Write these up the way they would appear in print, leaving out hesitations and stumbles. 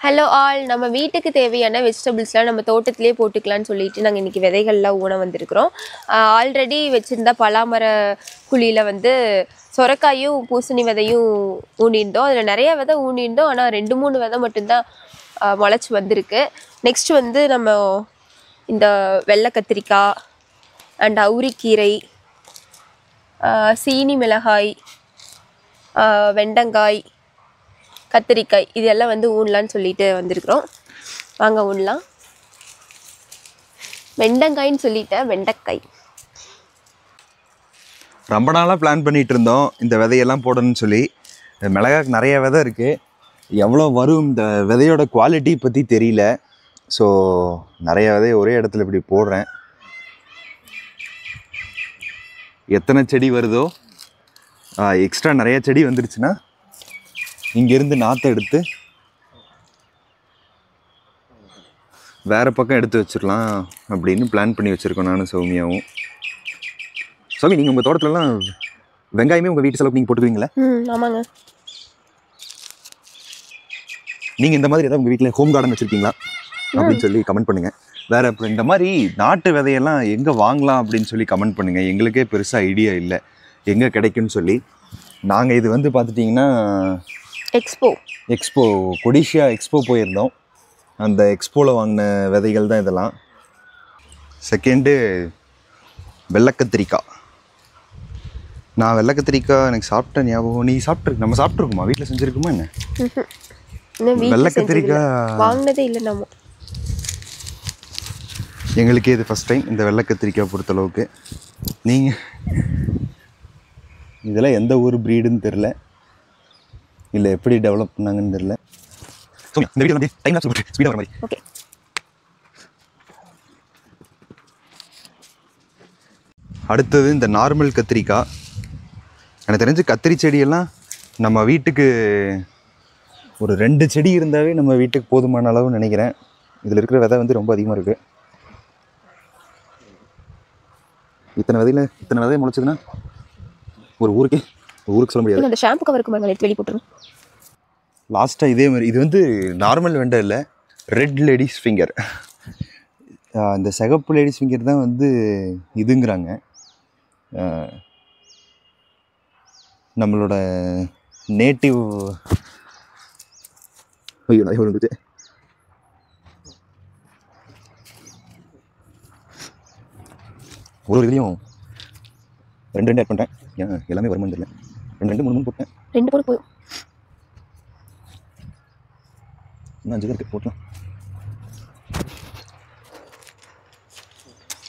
Hello all, நம்ம வீட்டுக்கு தேவையான வெஜிடபிள்ஸ்லாம் நம்ம தோட்டத்திலே போட்டுக்கலான்னு சொல்லிட்டு நாங்கள் இன்றைக்கி விதைகள்லாம் ஊன வந்திருக்கிறோம். ஆல்ரெடி வச்சுருந்த பலாமர குழியில் வந்து சொரக்காயும் பூசணி விதையும் ஊனியிருந்தோம். அதில் நிறைய விதை ஊனியிருந்தோம், ஆனால் 2-3 விதை மட்டும்தான் முளைச்சி வந்திருக்கு. நெக்ஸ்ட் வந்து நம்ம இந்த வெள்ளை கத்திரிக்காய் அண்ட் அவுரிக்கீரை, சீனி மிளகாய், வெண்டங்காய், கத்திரிக்காய் இதெல்லாம் வந்து ஊனலான்னு சொல்லிட்டு வந்திருக்கிறோம். வாங்க ஊனலாம். வெண்டங்காய்ன்னு சொல்லிட்டேன், வெண்டைக்காய். ரொம்ப நாளாக பிளான் பண்ணிகிட்டு இருந்தோம் இந்த விதையெல்லாம் போடணும்னு சொல்லி. மிளகாய்க்கு நிறைய விதை இருக்குது. எவ்வளோ வரும் இந்த விதையோட குவாலிட்டி பற்றி தெரியல. ஸோ நிறைய விதையை ஒரே இடத்துல இப்படி போடுறேன். எத்தனை செடி வருதோ, எக்ஸ்ட்ரா நிறைய செடி வந்துருச்சுன்னா இங்கேருந்து நாற்றை எடுத்து வேறு பக்கம் எடுத்து வச்சிடலாம் அப்படின்னு பிளான் பண்ணி வச்சுருக்கோம் நானும் சௌமியாவும். சௌமி, நீங்கள் உங்கள் தோட்டத்துலலாம் வெங்காயமே உங்கள் வீட்டு செலவுக்கு நீங்கள் போட்டுக்குவீங்களா? ஆமாங்க. நீங்கள் இந்த மாதிரி ஏதாவது உங்கள் வீட்டில் ஹோம் கார்டன் வச்சுருக்கீங்களா அப்படின்னு சொல்லி கமெண்ட் பண்ணுங்கள். வேறு அப்புறம் இந்த மாதிரி நாட்டு விதையெல்லாம் எங்கே வாங்கலாம் அப்படின்னு சொல்லி கமெண்ட் பண்ணுங்கள். எங்களுக்கே பெருசாக ஐடியா இல்லை எங்கே கிடைக்குன்னு சொல்லி. நாங்கள் இது வந்து பார்த்துட்டிங்கன்னா எக்ஸ்போ கொடிஷியா எக்ஸ்போ போயிருந்தோம். அந்த எக்ஸ்போவில் வாங்கின விதைகள் தான் இதெல்லாம். செகண்டு வெள்ளைக்கத்திரிக்காய். நான் வெள்ளைக்கத்திரிக்காய் எனக்கு சாப்பிட்ட ஞாபகம். நீ சாப்பிட்ருக்கு? நம்ம சாப்பிட்ருக்குமா? வீட்டில் செஞ்சுருக்குமா என்ன? வெள்ளைக்கத்திரிக்காய் வாங்கினதே இல்லை நம்ம. எங்களுக்கே இது ஃபஸ்ட் டைம் இந்த வெள்ளைக்கத்திரிக்காய் பொறுத்தளவுக்கு. நீங்கள் இதெல்லாம் எந்த ஊர் ப்ரீடுன்னு தெரில, இல்லை எப்படி டெவலப் பண்ணாங்கன்னு தெரில. இந்த வீடியோ டைம் லாப்ஸ் ஸ்பீடாக வர மாதிரி. ஓகே. அடுத்தது இந்த நார்மல் கத்திரிக்காய். எனக்கு தெரிஞ்சு கத்திரி செடியெல்லாம் நம்ம வீட்டுக்கு ஒரு 2 செடி இருந்தாவே நம்ம வீட்டுக்கு போதுமான அளவுன்னு நினைக்கிறேன். இதில் இருக்கிற விதை வந்து ரொம்ப அதிகமாக இருக்குது. இத்தனை விதை முளைச்சதுன்னா ஒரு ஊருக்கு சொல்ல முடியாது. அந்த ஷாம்பு கவருக்கு மேலே எடுத்து வெளியே போட்டுருங்க. லாஸ்ட்டாக இதே மாதிரி இது வந்து நார்மல் வெண்டை இல்லை, ரெட் லேடிஸ் ஃபிங்கர். இந்த சிகப்பு லேடிஸ் ஃபிங்கர் தான் வந்து இதுங்கிறாங்க. நம்மளோட நேட்டிவ். ஐயோ நான் வந்துச்சு. ஒரு இதுலேயும் 2 ஆட் பண்ணுறேன். ஏன் எல்லாமே வருமானு தெரியல. 2 3 போட்டேன். 2 போட போதும். இன்னும் 5 இருக்குது, போட்டலாம்.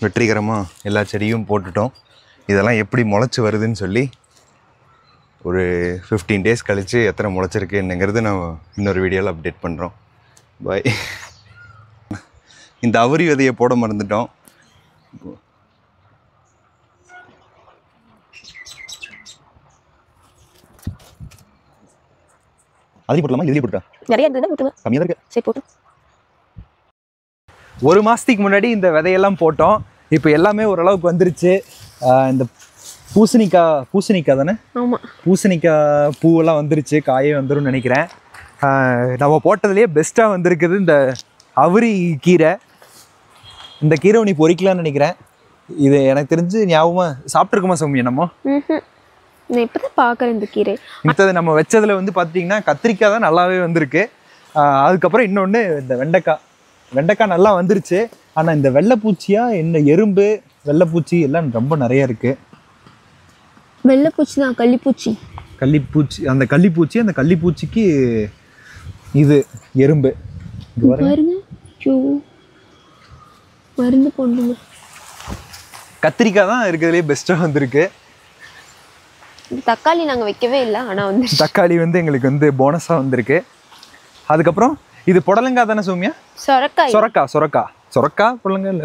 வெற்றிகரமாக எல்லா செடியும் போட்டுட்டோம். இதெல்லாம் எப்படி முளைச்சி வருதுன்னு சொல்லி ஒரு 15 டேஸ் கழித்து எத்தனை முளைச்சிருக்கு என்னங்கிறது நான் இன்னொரு வீடியோவில் அப்டேட் பண்ணுறோம். பாய். இந்த அவரி விதையை போட மறந்துட்டோம். அதையும் போட்டலாமா? இதுலேயே போட்டுட்டா நிறைய இருந்ததுன்னா போட்டுங்க. கம்மியாக தான் இருக்குது. சரி போட்டு. ஒரு மாதத்துக்கு முன்னாடி இந்த விதையெல்லாம் போட்டோம். இப்போ எல்லாமே ஓரளவுக்கு வந்துருச்சு. இந்த பூசணிக்காய் தானே? ஆமாம், பூசணிக்காய் பூவெல்லாம் வந்துருச்சு, காயே வந்துடும் நினைக்கிறேன். நம்ம போட்டதுலேயே பெஸ்ட்டாக வந்திருக்குது இந்த அவரி கீரை. இந்த கீரை நீ பொறிக்கலான்னு நினைக்கிறேன். இது எனக்கு தெரிஞ்சு ஞாபகமாக சாப்பிட்ருக்குமா சௌமியா? நம்ம நான் இப்போ தான் பார்க்குறேன் இந்த கீரை. மித்தது நம்ம வச்சதில் வந்து பார்த்திங்கன்னா கத்திரிக்காய் தான் நல்லாவே வந்திருக்கு. அதுக்கப்புறம் இன்னொன்று இந்த வெண்டைக்காய் நல்லா வந்துருச்சு. ஆனால் இந்த வெள்ளைப்பூச்சியாக என்ன எறும்பு வெள்ளைப்பூச்சி எல்லாம் ரொம்ப நிறைய இருக்குது. வெள்ளைப்பூச்சி தான், கள்ளிப்பூச்சி. அந்த கள்ளிப்பூச்சிக்கு இது எறும்பு. பாருங்க, மருந்து போடணுங்க. கத்திரிக்காய் தான் இருக்கிறதுலே பெஸ்ட்டாக வந்திருக்கு. தக்காளி நாங்கள் வைக்கவே இல்லை, ஆனால் வந்து தக்காளி வந்து எங்களுக்கு வந்து போனஸாக வந்திருக்கு. அதுக்கப்புறம் இது புடலங்காய் தானே சௌமியா? சொரக்காய் புடலங்காய்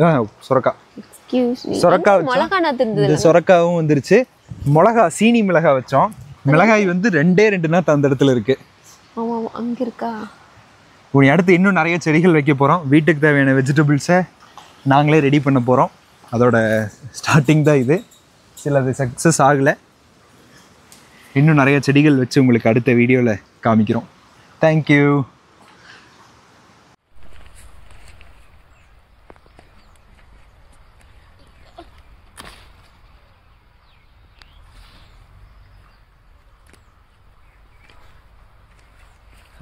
சொரக்காவும் வந்துருச்சு. மிளகா, சீனி மிளகாய் வச்சோம். மிளகாய் வந்து 2 நாள் அந்த இடத்துல இருக்கு. ஆமாம், அங்கே இருக்கா. உனி அடுத்து இன்னும் நிறைய செடிகள் வைக்க போகிறோம். வீட்டுக்கு தேவையான வெஜிடபிள்ஸை நாங்களே ரெடி பண்ண போகிறோம். அதோட ஸ்டார்டிங் தான் இது. சிலது சக்ஸஸ் ஆகலை. இன்னும் நிறைய செடிகள் வச்சு உங்களுக்கு அடுத்த வீடியோவில் காமிக்கிறோம். தேங்க்யூ.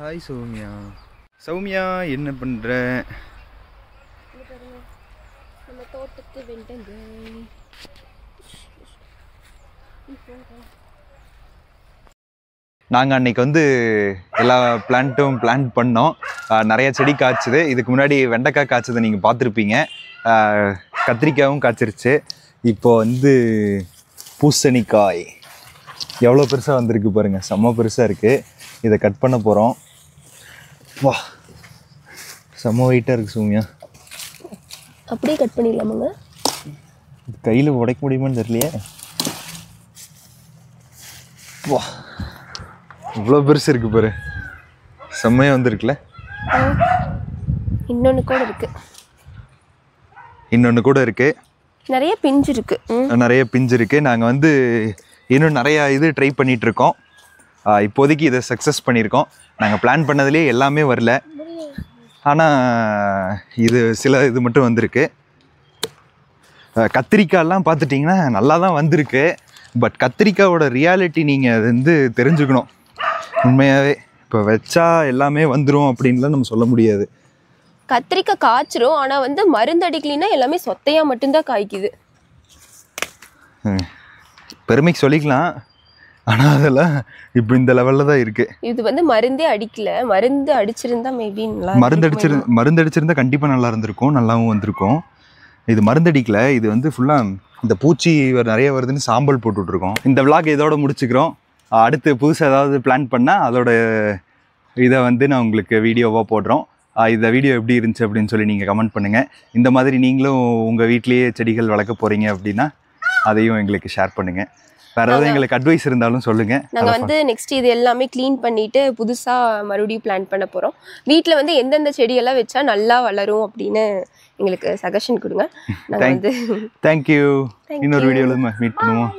ஹாய் சௌமியா. சௌமியா என்ன பண்ற? நம்ம தோட்டத்து வெண்டங்காய். நாங்கள் அன்னைக்கு வந்து எல்லா பிளான்ட்டும் பிளான்ட் பண்ணோம். நிறைய செடி காய்ச்சுது. இதுக்கு முன்னாடி வெண்டைக்காய் காய்ச்சதை நீங்கள் பார்த்துருப்பீங்க. கத்திரிக்காயும் காய்ச்சிருச்சு. இப்போ வந்து பூசணிக்காய் எவ்வளோ பெருசாக வந்திருக்கு பாருங்கள், செம்ம பெருசாக இருக்குது. இதை கட் பண்ண போகிறோம். வா, செம்ம வெயிட்டாக இருக்குது சௌமியா. அப்படியே கட் பண்ணிடலாமாங்க? கையில் உடைக்க முடியுமான்னு தெரியலையே. வா, இவ்வளோ பெருசு இருக்குது பாரு, செம்மையாக வந்திருக்குல்ல. இன்னொன்று கூட இருக்கு. இன்னொன்று கூட இருக்குது. நிறைய பிஞ்சு இருக்கு. நிறைய பிஞ்சு இருக்குது. நாங்கள் வந்து இன்னும் நிறையா இது ட்ரை பண்ணிகிட்ருக்கோம். இப்போதைக்கு இதை சக்ஸஸ் பண்ணியிருக்கோம். நாங்கள் பிளான் பண்ணதுலேயே எல்லாமே வரல, ஆனால் இது சில இது மட்டும் வந்திருக்கு. கத்திரிக்காயெல்லாம் பார்த்துட்டிங்கன்னா நல்லா தான் வந்திருக்கு. பட் கத்திரிக்காயோட ரியாலிட்டி நீங்கள் அது வந்து தெரிஞ்சுக்கணும். உண்மையாகவே இப்போ வச்சா எல்லாமே வந்துடும் அப்படின்லாம் நம்ம சொல்ல முடியாது. கத்திரிக்காய் காய்ச்சிரும், ஆனால் வந்து மருந்து அடிக்கலின்னா எல்லாமே சொத்தையாக மட்டும்தான் காய்க்குது. பெருமைக்கு சொல்லிக்கலாம், ஆனால் அதெல்லாம் இப்போ இந்த லெவலில் தான் இருக்குது. இது வந்து மருந்தே அடிக்கல. மருந்து அடிச்சிருந்தா மேபி நல்லா மருந்து அடிச்சிருந்தா கண்டிப்பாக நல்லா இருந்திருக்கும், நல்லாவும் வந்திருக்கும். இது மருந்து அடிக்கல. இது வந்து ஃபுல்லாக இந்த பூச்சி நிறைய வருதுன்னு சாம்பல் போட்டுட்ருக்கோம். இந்த விளாக் இதோட முடிச்சுக்கிறோம். அடுத்து புதுசாக ஏதாவது பிளான் பண்ணால் அதோட இதை வந்து நான் உங்களுக்கு வீடியோவாக போடுறோம். இந்த வீடியோ எப்படி இருந்துச்சு அப்படின்னு சொல்லி நீங்கள் கமெண்ட் பண்ணுங்கள். இந்த மாதிரி நீங்களும் உங்கள் வீட்லேயே செடிகள் வளர்க்க போகிறீங்க அப்படின்னா அதையும் எங்களுக்கு ஷேர் பண்ணுங்கள். வேறு ஏதாவது எங்களுக்கு அட்வைஸ் இருந்தாலும் சொல்லுங்கள். நாங்கள் வந்து நெக்ஸ்ட் இது எல்லாமே க்ளீன் பண்ணிவிட்டு புதுசாக மறுபடியும் பிளான் பண்ண போகிறோம். வீட்டில் வந்து எந்தெந்த செடியெல்லாம் வச்சா நல்லா வளரும் அப்படின்னு எங்களுக்கு சஜஷன் கொடுங்க. நாங்கள் வந்து தேங்க்யூ. இன்னொரு வீடியோவில் மீட் பண்ணுவோம்.